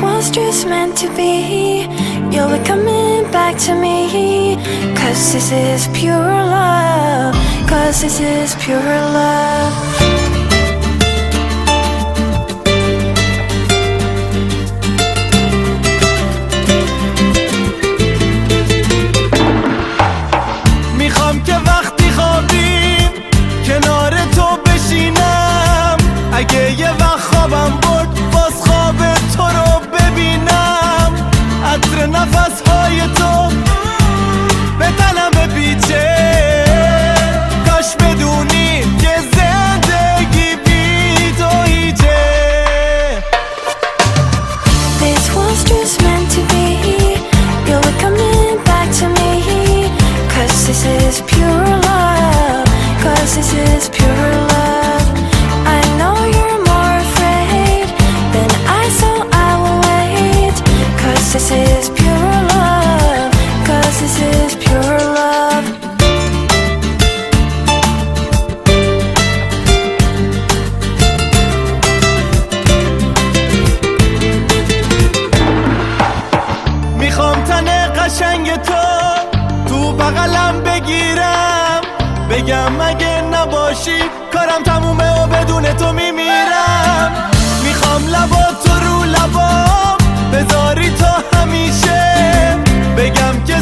was just meant to be. You'll be coming back to me. 'Cause this is pure love. 'Cause this is pure love. میخوام که وقتی خوابیم کنار تو بشینم، اگه یه وقت خوابم برد باز خواب تو رو ببینم. عطر نفسهای تو به تنم بپیچه، کاش بدونی که زندگی بی تو هیچه. This was just meant to be. You'll be coming back to me. 'Cause this is pure love. 'Cause this is pure love. I know you're more afraid than I, so I will wait. 'Cause this is pure love. 'Cause this is pure love. میخوام تن قشنگ تو بغلم بگیرم، بگم اگه نباشی کارم تمومه و بدون تو میمیرم. میخوام لبا تو رو لبام بذاری تا همیشه، بگم که